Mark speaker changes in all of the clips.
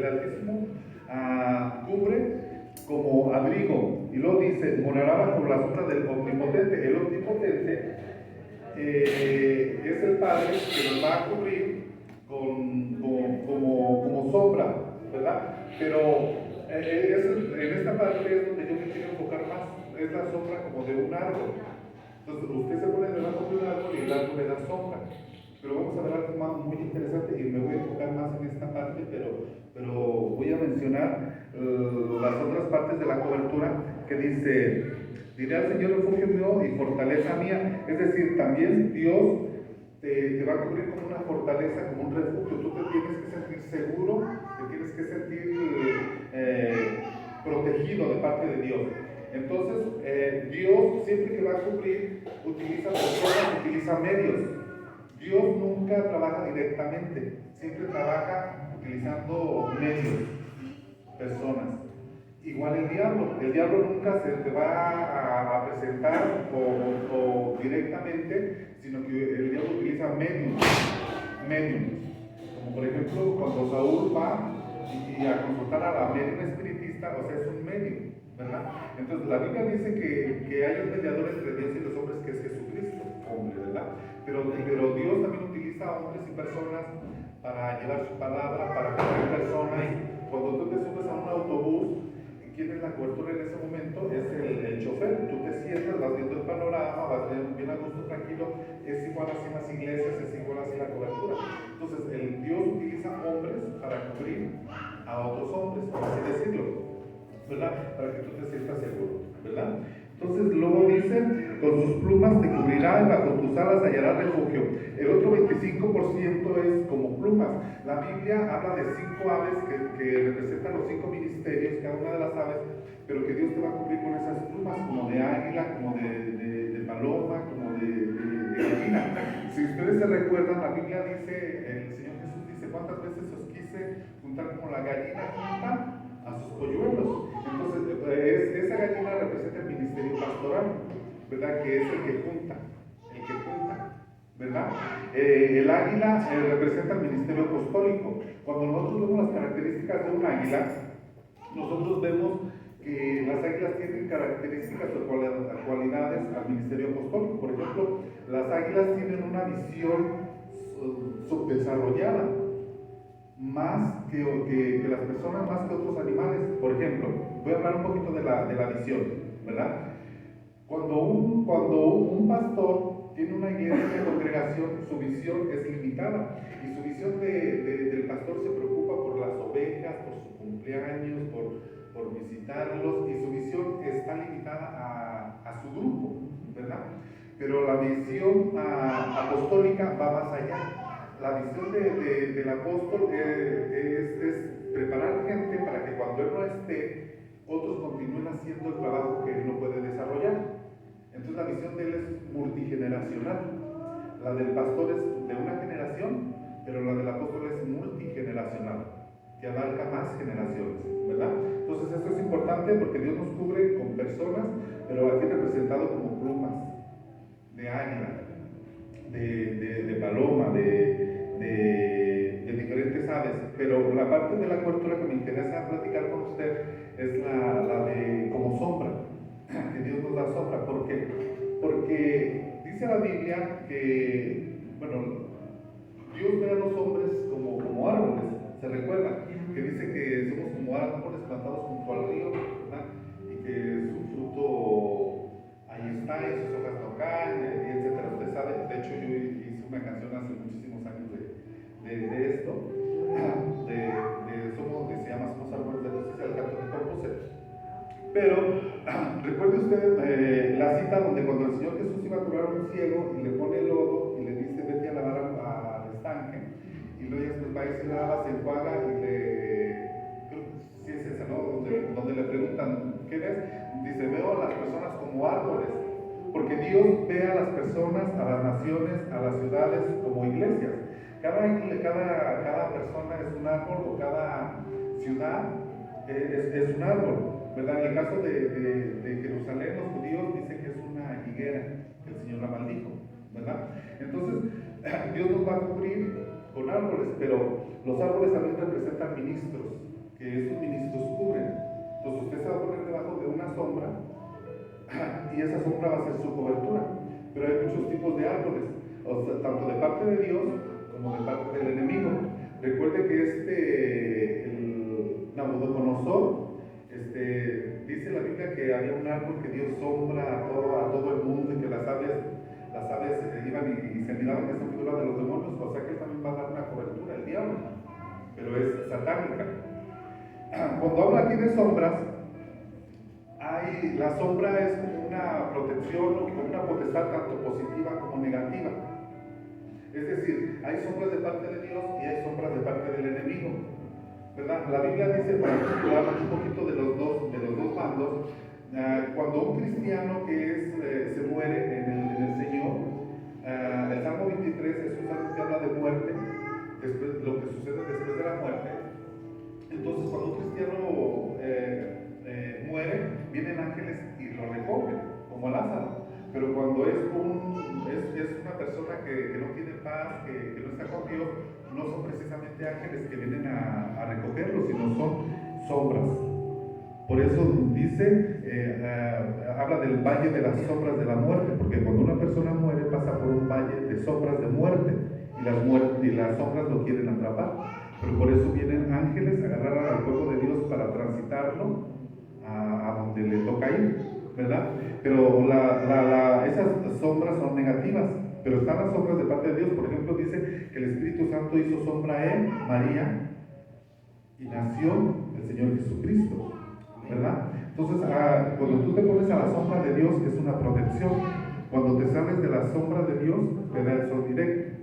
Speaker 1: el Altísimo cubre como abrigo, y luego dice, morará bajo la sombra del Omnipotente. El Omnipotente es el Padre que nos va a cubrir como sombra, ¿verdad? Pero en esta parte es donde yo me quiero enfocar más, es la sombra como de un árbol. Entonces usted se pone debajo de un árbol y el árbol le da sombra. Pero vamos a ver algo más muy interesante y me voy a enfocar más en esta parte, pero voy a mencionar las otras partes de la cobertura que dice, diré al Señor refugio mío y fortaleza mía. Es decir, también Dios te va a cubrir como una fortaleza, como un refugio. Tú te tienes que sentir seguro, te tienes que sentir protegido de parte de Dios. Entonces, Dios siempre que va a cubrir utiliza personas, utiliza medios. Dios nunca trabaja directamente, siempre trabaja utilizando medios, personas. Igual el diablo nunca se te va a presentar o directamente, sino que el diablo utiliza medios. Como por ejemplo cuando Saúl va y a consultar a la medium espiritista, o sea, es un medio, ¿verdad? Entonces la Biblia dice que hay un mediador entre Dios y los hombres que es Jesucristo, hombre, ¿verdad? Pero Dios también utiliza a hombres y personas para llevar su palabra, para cubrir personas. Cuando tú te subes a un autobús, ¿quién es la cobertura en ese momento? Es el chofer. Tú te sientas, vas viendo el panorama, vas bien a gusto, tranquilo. Es igual así en las iglesias, es igual así la cobertura. Entonces, Dios utiliza hombres para cubrir a otros hombres, por así decirlo, ¿verdad? Para que tú te sientas seguro, ¿verdad? Entonces luego dice, con sus plumas te cubrirá y bajo tus alas hallarás refugio. El otro 25% es como plumas. La Biblia habla de 5 aves que representan los 5 ministerios, cada una de las aves, pero que Dios te va a cubrir con esas plumas, como de águila, como de paloma, como de gallina. Si ustedes se recuerdan, la Biblia dice, el Señor Jesús dice, ¿cuántas veces os quise juntar como la gallina junta a sus polluelos? Entonces, esa gallina representa el ministerio pastoral, ¿verdad? Que es el que junta, ¿verdad? El águila representa el ministerio apostólico. Cuando nosotros vemos las características de un águila, nosotros vemos que las águilas tienen características o cualidades al ministerio apostólico. Por ejemplo, las águilas tienen una visión subdesarrollada, más que las personas, más que otros animales. Por ejemplo, voy a hablar un poquito de la visión, ¿verdad? Cuando un pastor tiene una iglesia de congregación, su visión es limitada, y su visión del pastor se preocupa por las ovejas, por su cumpleaños, por visitarlos, y su visión está limitada a su grupo, ¿verdad? Pero la visión apostólica va más allá. La visión del apóstol es preparar gente para que cuando él no esté, otros continúen haciendo el trabajo que él no puede desarrollar. Entonces la visión de él es multigeneracional. La del pastor es de una generación, pero la del apóstol es multigeneracional, que abarca más generaciones, ¿verdad? Entonces esto es importante porque Dios nos cubre con personas, pero aquí representado como plumas de águila, de paloma, de diferentes aves. Pero la parte de la cobertura que me interesa platicar con usted es la de como sombra, que Dios nos da sombra. ¿Por qué? Porque dice la Biblia que, bueno, Dios ve a los hombres como árboles. ¿Se recuerda? Que dice que somos como árboles plantados junto al río, ¿verdad? Y que su fruto ahí está, y sus hojas no caen, etcétera. Usted sabe, de hecho yo hice una canción hace muchísimos años de esto, se llama Somos Árboles de Justicia, el canto que compuse. Pero recuerde usted la cita donde cuando el Señor Jesús iba a curar a un ciego y le pone el lodo y le dice vete a lavar al estanque, y luego después va y se lava, se enjuaga y creo que sí es esa, ¿no? Donde le preguntan ¿qué ves? Dice veo a las personas como árboles, porque Dios ve a las personas, a las naciones, a las ciudades como iglesias. Cada persona es un árbol, o cada ciudad es un árbol, ¿verdad? En el caso de Jerusalén, los judíos dicen que es una higuera, que el Señor la maldijo, ¿verdad? Entonces, Dios nos va a cubrir con árboles, pero los árboles también representan ministros. va a ser su cobertura. Pero hay muchos tipos de árboles, o sea, tanto de parte de Dios como de parte del enemigo. Recuerde que el Nabucodonosor, dice la Biblia que había un árbol que dio sombra a todo el mundo y que las aves iban y se miraban esa figura de los demonios, o sea que él también va a dar una cobertura, el diablo, pero es satánica. Cuando habla aquí de sombras, la sombra es como una protección o como una potestad tanto positiva como negativa. Es decir, hay sombras de parte de Dios y hay sombras de parte del enemigo, ¿verdad? La Biblia dice, para hablar un poquito de los dos bandos, cuando un cristiano se muere en el Señor, el Salmo 23 es un salmo que habla de muerte, lo que sucede después de la muerte. Entonces, cuando un cristiano muere, vienen ángeles y lo recogen, como Lázaro. Pero cuando es una persona que no tiene paz, que no está con Dios, no son precisamente ángeles que vienen a recogerlo, sino son sombras. Por eso dice, habla del valle de las sombras de la muerte, porque cuando una persona muere pasa por un valle de sombras de muerte, y las sombras lo quieren atrapar. Pero por eso vienen ángeles a agarrar al pueblo de Dios para transitarlo a donde le toca ir, ¿verdad? Pero esas sombras son negativas, pero están las sombras de parte de Dios. Por ejemplo, dice que el Espíritu Santo hizo sombra en María y nació el Señor Jesucristo, ¿verdad? Entonces, cuando tú te pones a la sombra de Dios, es una protección. Cuando te sales de la sombra de Dios, te da el sol directo.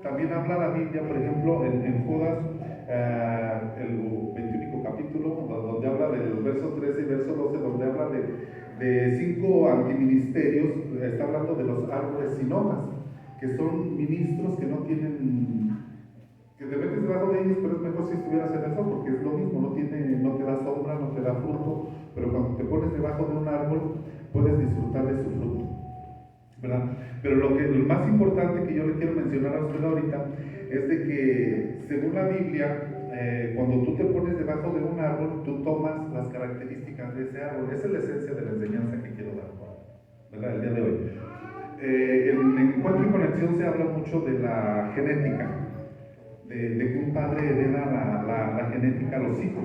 Speaker 1: También habla la Biblia, por ejemplo, en Judas, el 21 capítulo, donde habla del verso 13 y verso 12, donde habla de 5 antiministerios. Está hablando de los árboles sin hojas, que son ministros que no tienen, que depende debajo de ellos, pero es mejor si estuvieras en eso, porque es lo mismo, no te da sombra, no te da fruto, pero cuando te pones debajo de un árbol, puedes disfrutar de su fruto, ¿verdad? Pero lo más importante que yo le quiero mencionar a usted ahorita es de que, según la Biblia, cuando tú te pones debajo de un árbol, tú tomas las características de ese árbol. Esa es la esencia de la enseñanza que quiero dar, ¿verdad? El día de hoy. En Encuentro y Conexión se habla mucho de la genética, de que un padre hereda la genética a los hijos,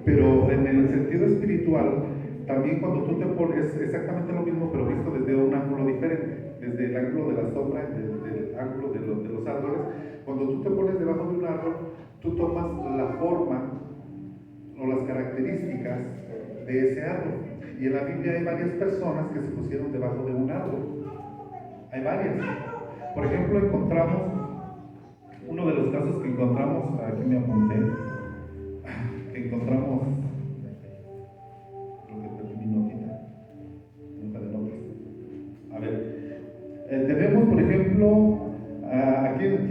Speaker 1: pero en el sentido espiritual, también cuando tú te pones exactamente lo mismo, pero visto desde un ángulo diferente, desde el ángulo de la sombra, desde el ángulo de los árboles, cuando tú te pones debajo de un árbol, tú tomas la forma o las características de ese árbol. Y en la Biblia hay varias personas que se pusieron debajo de un árbol. Hay varias. Por ejemplo, encontramos, uno de los casos que encontramos, aquí me apunté, que encontramos, a ver, tenemos, por ejemplo, ¿a quién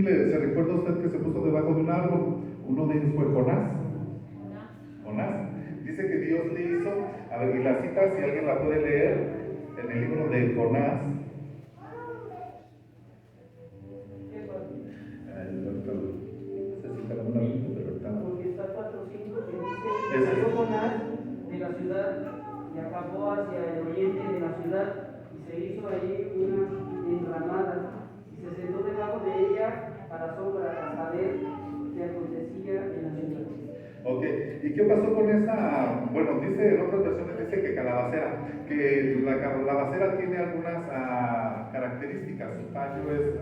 Speaker 1: se recuerda usted que se puso debajo de un árbol? Uno de ellos fue Jonás. Dice que Dios le hizo, a ver, y la cita, si alguien la puede leer, en el libro de Jonás.
Speaker 2: Porque está 4:5 que dice: salió Jonás de la ciudad y acabó hacia el oriente de la ciudad, y se hizo allí una enramada, y se sentó debajo de ella para sombra, a saber qué acontecía en la ciudad.
Speaker 1: Ok, ¿y qué pasó con esa? Bueno, dice en otras versiones, dice que calabacera, que la calabacera tiene algunas características. Su tallo es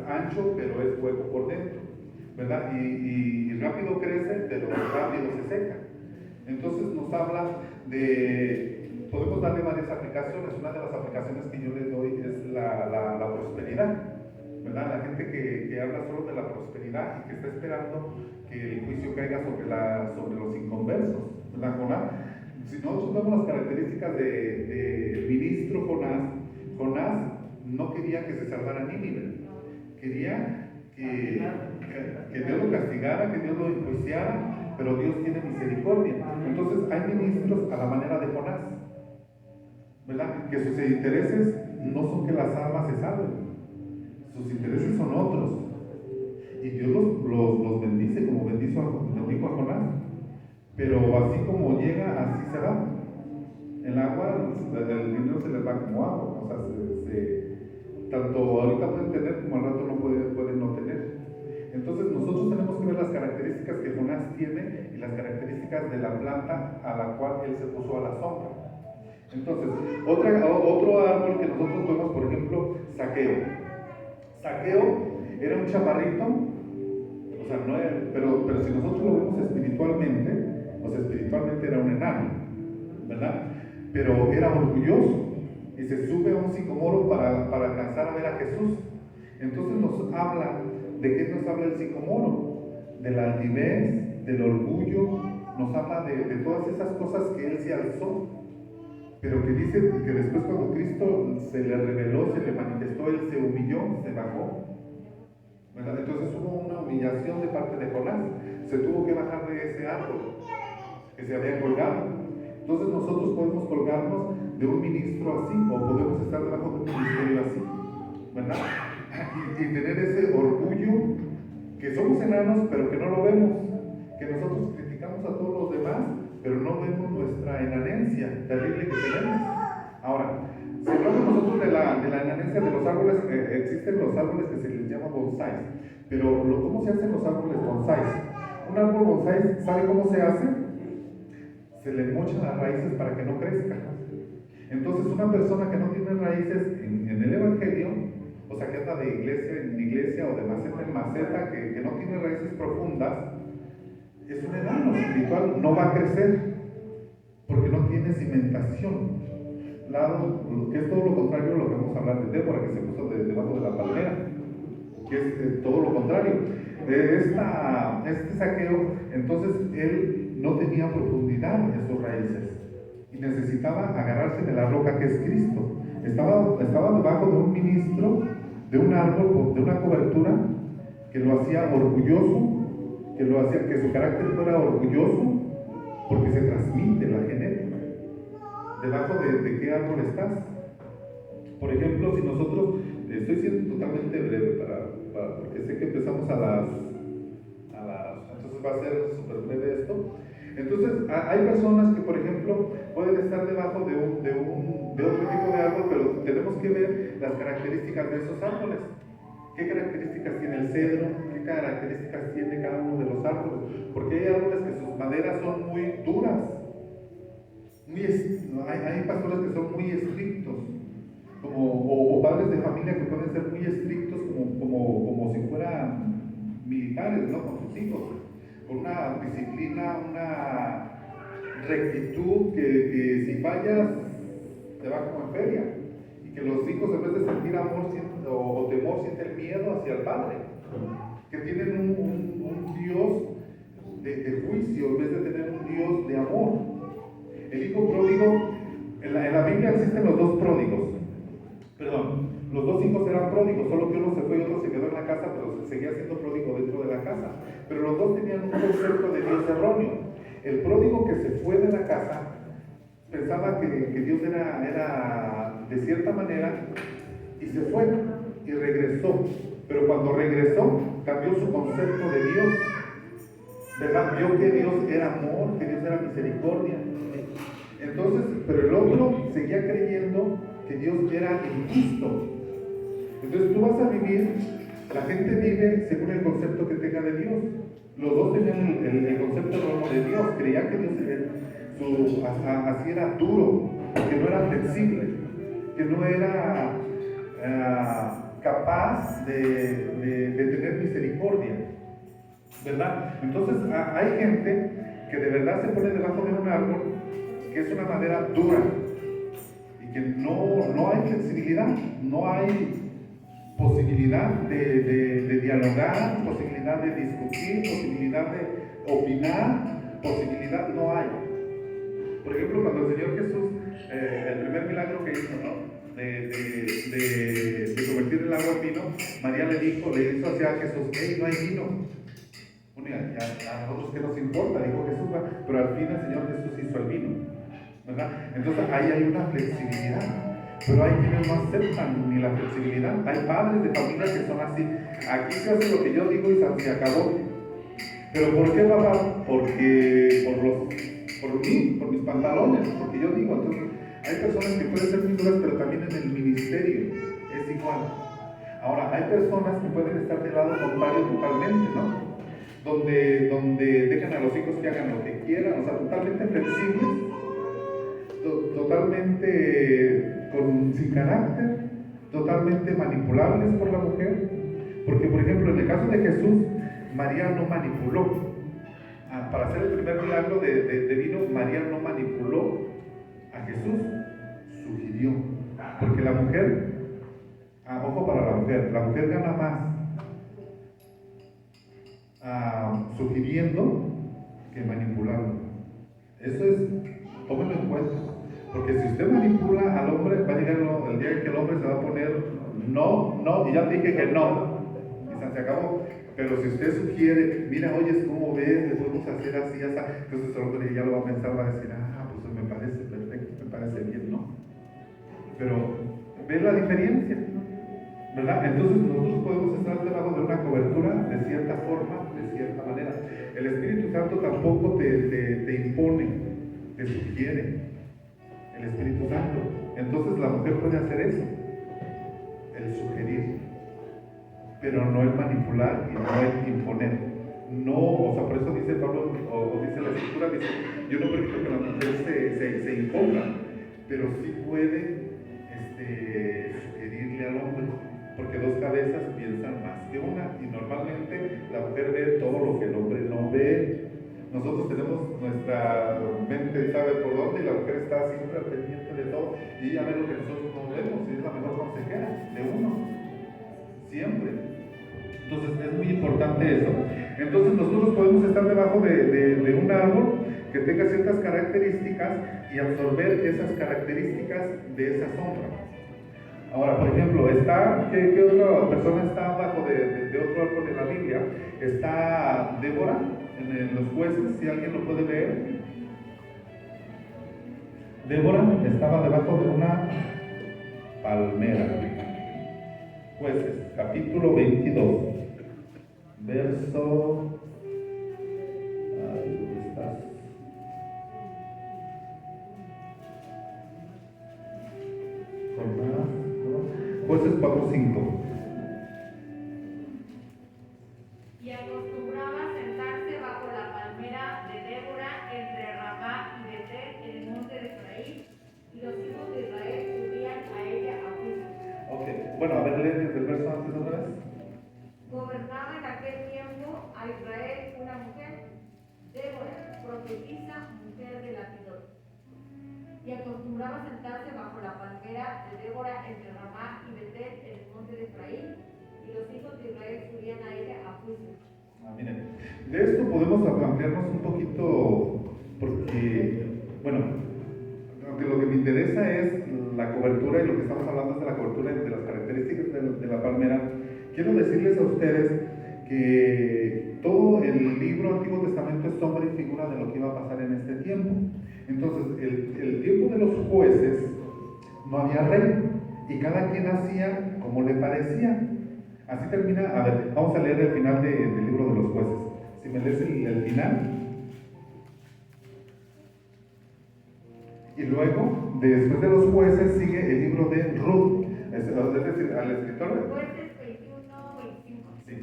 Speaker 1: ancho, pero es hueco por dentro, ¿verdad? Y rápido crece, pero rápido se seca. Entonces nos habla podemos darle varias aplicaciones. Una de las aplicaciones que yo le doy es la prosperidad, ¿verdad? La gente que habla solo de la prosperidad y que está esperando que el juicio caiga sobre los inconversos, ¿verdad, Jonás? Si nosotros vemos las características del ministro Jonás no quería que se salvara Nínive, quería que Dios lo castigara, que Dios lo enjuiciara, pero Dios tiene misericordia. Entonces hay ministros a la manera de Jonás, ¿verdad? Que sus intereses no son que las almas se salven, sus intereses son otros. Y Dios los bendice como bendijo a Jonás. Pero así como llega, así se va. El agua, el dinero se les va como agua, o sea, tanto ahorita pueden tener como al rato no pueden no tener. Entonces nosotros tenemos que ver las características que Jonás tiene y las características de la planta a la cual él se puso a la sombra. Entonces, otro árbol que nosotros vemos, por ejemplo, Zaqueo. Zaqueo era un chaparrito, o sea, no era, pero si nosotros lo vemos espiritualmente, o sea, espiritualmente era un enano, ¿verdad? Pero era orgulloso y se sube a un sicomoro para alcanzar a ver a Jesús. Entonces nos habla, ¿de qué nos habla el sicomoro? De la altivez, del orgullo, nos habla de todas esas cosas que él se alzó, pero que dice que después cuando Cristo se le reveló, se le manifestó, él se humilló, se bajó, ¿verdad? Entonces hubo una humillación de parte de Jonás, se tuvo que bajar de ese árbol que se había colgado. Entonces nosotros podemos colgarnos de un ministro así, o podemos estar debajo de un ministerio así, ¿verdad? Y tener ese orgullo, que somos enanos, pero que no lo vemos, que nosotros criticamos a todos los demás, pero no vemos nuestra enanencia terrible que tenemos. Ahora, si hablamos nosotros de la enanencia de los árboles, existen los árboles que se les llama bonsáis, pero ¿cómo se hacen los árboles bonsáis? Un árbol bonsáis, ¿sabe cómo se hace? Se le mochan las raíces para que no crezca. Entonces una persona que no tiene raíces en el Evangelio, o sea que anda de iglesia en iglesia o de maceta en maceta, que no tiene raíces profundas, es un enano espiritual, no va a crecer porque no tiene cimentación, que es todo lo contrario a lo que vamos a hablar de Débora, que se puso debajo de la palmera, que es todo lo contrario. Este Zaqueo, entonces él no tenía profundidad en sus raíces y necesitaba agarrarse de la roca que es Cristo. Estaba debajo de un ministro, de un árbol, de una cobertura que lo hacía orgulloso, que su carácter fuera orgulloso, porque se transmite la genética. ¿Debajo de qué árbol estás? Por ejemplo, si nosotros, estoy siendo totalmente breve porque sé que empezamos entonces va a ser súper breve esto. Entonces, hay personas que, por ejemplo, pueden estar debajo de otro tipo de árbol, pero tenemos que ver las características de esos árboles. ¿Qué características tiene el cedro? ¿Qué características tiene cada uno de los árboles? Porque hay árboles que sus maderas son muy duras. Hay pastores que son muy estrictos, o padres de familia que pueden ser muy estrictos como si fueran militares, ¿no? Con sus hijos, con una disciplina, una rectitud que si fallas te va como en feria, y que los hijos en vez de sentir amor o temor sienten miedo hacia el padre, que tienen un Dios de juicio en vez de tener un Dios de amor. El hijo pródigo, en la Biblia existen los dos pródigos, los dos hijos eran pródigos, solo que uno se fue y otro se quedó en la casa, pero seguía siendo pródigo dentro de la casa. Pero los dos tenían un concepto de Dios erróneo. El pródigo que se fue de la casa pensaba que Dios era de cierta manera y se fue y regresó. Pero cuando regresó, cambió su concepto de Dios, ¿verdad? Vio que Dios era amor, que Dios era misericordia. Entonces, pero el otro seguía creyendo que Dios era injusto. Entonces tú vas a vivir, la gente vive según el concepto que tenga de Dios. Los dos tenían el concepto erróneo de Dios, creían que Dios así era duro, que no era flexible, que no era capaz de tener misericordia, ¿verdad? Entonces hay gente que de verdad se pone debajo de un árbol que es una madera dura y que no hay flexibilidad, no hay posibilidad de dialogar, posibilidad de discutir, posibilidad de opinar, posibilidad no hay. Por ejemplo, cuando el Señor Jesús, el primer milagro que hizo, ¿no? de convertir el agua en vino, María le hizo hacia Jesús: hey, no hay vino. Bueno, a nosotros qué nos importa, dijo Jesús, pero al fin el Señor Jesús hizo el vino, ¿verdad? Entonces ahí hay una flexibilidad. Pero hay quienes no aceptan ni la flexibilidad. Hay padres de familia que son así: aquí se hace lo que yo digo y se acabó. ¿Pero por qué, papá? Porque por por mí, por mis pantalones, porque yo digo, entonces, hay personas que pueden ser muy duras, pero también en el ministerio es igual. Ahora, hay personas que pueden estar de lado contrario totalmente, ¿no? Donde dejan a los hijos que hagan lo que quieran, o sea, totalmente flexibles, totalmente sin carácter, totalmente manipulables por la mujer. Porque, por ejemplo, en el caso de Jesús, María no manipuló. Para hacer el primer milagro de vino, María no manipuló a Jesús, sugirió. Porque la mujer, ojo para la mujer gana más sugiriendo que manipulando. Eso es, tómenlo en cuenta. Porque si usted manipula al hombre, va a llegar el día en que el hombre se va a poner no, y ya te dije que no, y se acabó. Pero si usted sugiere, mira, oye, ¿cómo ves? Le podemos hacer así, así. Entonces el hombre ya lo va a pensar, va a decir, pues me parece perfecto, me parece bien, ¿no? Pero, ¿ves la diferencia? ¿Verdad? Entonces nosotros podemos estar debajo de una cobertura de cierta forma, de cierta manera. El Espíritu Santo tampoco te impone, te sugiere. El Espíritu Santo. Entonces la mujer puede hacer eso, el sugerir, pero no el manipular y no el imponer. No, o sea, por eso dice Pablo, o dice la Escritura, dice, yo no permito que la mujer se imponga, pero sí puede sugerirle al hombre, porque dos cabezas piensan más que una, y normalmente la mujer ve todo lo que el hombre no ve. Nosotros tenemos nuestra mente, sabe por dónde, y la mujer está siempre al pendiente de todo, y ella ve lo que nosotros no vemos, y es la mejor consejera de uno, siempre. Entonces es muy importante eso. Entonces nosotros podemos estar debajo de un árbol que tenga ciertas características y absorber esas características de esa sombra. Ahora, por ejemplo, ¿qué otra persona está abajo de otro árbol en la Biblia? Está Débora en los Jueces, si alguien lo puede leer. Débora estaba debajo de una palmera. Jueces, capítulo 22, verso... ¿dónde estás? Jueces 4:5.
Speaker 3: Y acostumbraba sentarse bajo la palmera de Débora entre Ramá y Betel en el monte de Efraín, y los hijos de Israel subían a ella a juicio.
Speaker 1: Ok, bueno, a ver, lee desde el verso antes otra vez.
Speaker 3: Gobernaba en aquel tiempo a Israel una mujer, Débora, profetisa, mujer de Lapidot. Y acostumbraba sentarse bajo la palmera de Débora entre Ramá y Betel en el monte de Efraín, y los hijos de Israel subían a ella a juicio.
Speaker 1: Miren, de esto podemos ampliarnos un poquito porque, bueno, aunque lo que me interesa es la cobertura y lo que estamos hablando es de la cobertura y de las características de la palmera, quiero decirles a ustedes que todo el libro Antiguo Testamento es sombra y figura de lo que iba a pasar en este tiempo. Entonces, el tiempo de los jueces no había rey y cada quien hacía como le parecía. Así termina, a ver, vamos a leer el final del libro de los jueces. Si me lees el final. Y luego, después de los jueces, sigue el libro de Ruth. Es decir, al escritor.
Speaker 3: Jueces 21-25.
Speaker 1: Sí,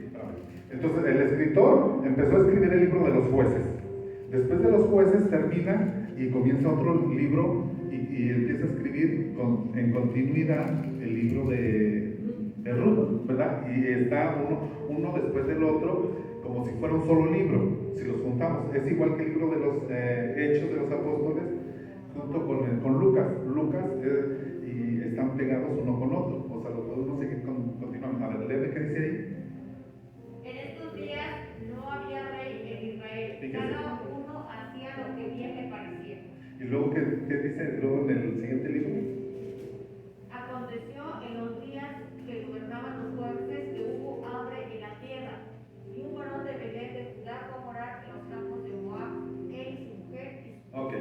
Speaker 1: entonces, el escritor empezó a escribir el libro de los jueces. Después de los jueces termina y comienza otro libro y empieza a escribir en continuidad el libro de Ruth, ¿verdad? Y está uno después del otro como si fuera un solo libro, si los juntamos. Es igual que el libro de los Hechos de los Apóstoles junto con Lucas. Y están pegados uno con otro, o sea, lo podemos seguir continuando. A ver, léeme qué dice ahí.
Speaker 3: En estos días no había rey en Israel, cada uno hacía lo que bien le parecía.
Speaker 1: Y luego, ¿qué dice luego en el siguiente libro?
Speaker 3: Aconteció en los días que gobernaban los jueces que hubo hambre en la tierra, y un varón de Belén de Judá fue a morar en los campos de Moab, él y su mujer.
Speaker 1: Ok.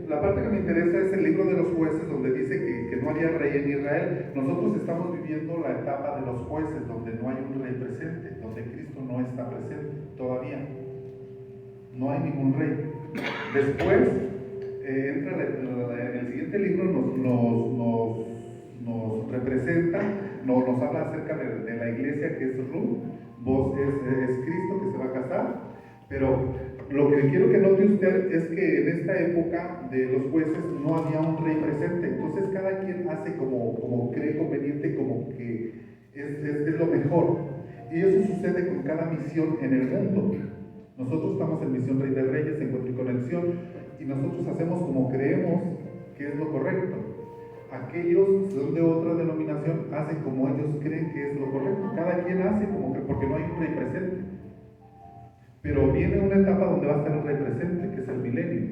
Speaker 1: La parte que me interesa es el libro de los jueces, donde dice que no había rey en Israel. Nosotros estamos viviendo la etapa de los jueces, donde no hay un rey presente, donde Cristo no está presente todavía. No hay ningún rey. Después, entra el siguiente libro nos representa, nos habla acerca de la iglesia que es Ruth, es Cristo que se va a casar, pero lo que quiero que note usted es que en esta época de los jueces no había un rey presente, entonces cada quien hace como cree conveniente, como que es lo mejor, y eso sucede con cada misión en el mundo. Nosotros estamos en Misión Rey de Reyes, Encuentro y Conexión, y nosotros hacemos como creemos que es lo correcto. Aquellos que son de otra denominación hacen como ellos creen que es lo correcto. Cada quien hace como que, porque no hay un rey presente. Pero viene una etapa donde va a estar el rey presente, que es el milenio.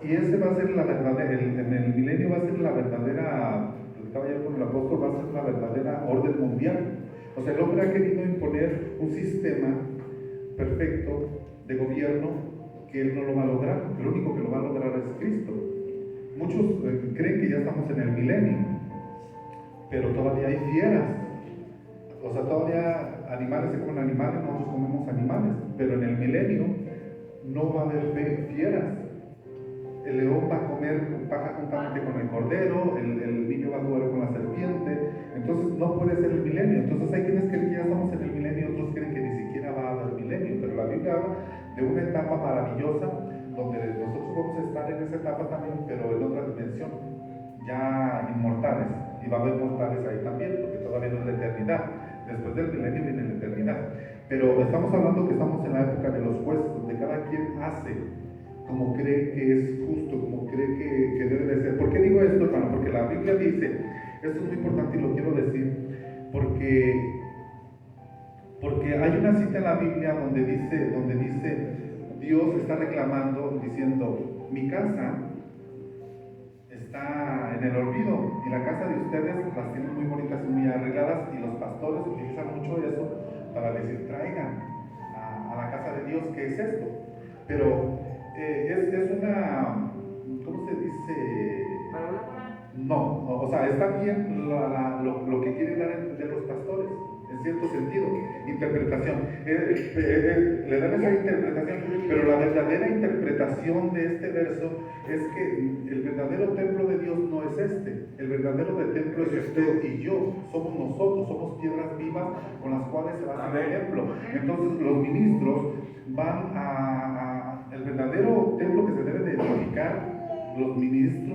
Speaker 1: Y ese va a ser la verdadera, en el milenio va a ser la verdadera, platicaba ayer con el apóstol, va a ser la verdadera orden mundial. O sea, el hombre ha querido imponer un sistema perfecto de gobierno que él no lo va a lograr, que lo único que lo va a lograr es Cristo. Muchos creen que ya estamos en el milenio, pero todavía hay fieras. O sea, todavía animales se comen animales, nosotros comemos animales, pero en el milenio no va a haber fieras. El león va a comer paja juntamente con el cordero, el niño va a jugar con la serpiente, entonces no puede ser el milenio. Entonces hay quienes creen que ya estamos en el milenio, otros creen que ni siquiera va a haber milenio, pero la Biblia habla de una etapa maravillosa donde nosotros vamos a estar en esa etapa también, pero en otra dimensión, ya inmortales, y va a haber mortales ahí también, porque todavía no es la eternidad. Después del milenio viene la eternidad, pero estamos hablando que estamos en la época de los jueces, donde cada quien hace como cree que es justo, como cree que debe de ser. ¿Por qué digo esto, hermano? Porque la Biblia dice, esto es muy importante y lo quiero decir, porque hay una cita en la Biblia donde dice Dios está reclamando, diciendo, mi casa está en el olvido y la casa de ustedes las tienen muy bonitas y muy arregladas, y los pastores utilizan mucho eso para decir, traigan a la casa de Dios, ¿qué es esto? Pero es una, ¿cómo se dice? No, o sea, está bien lo que quieren dar a entender los pastores, en cierto sentido, interpretación. Le dan esa interpretación, pero la verdadera interpretación de este verso es que el verdadero templo de Dios no es este. El verdadero templo es usted y yo. Somos nosotros, somos piedras vivas con las cuales se va a hacer el templo. Entonces los ministros van el verdadero templo que se debe de edificar, los ministros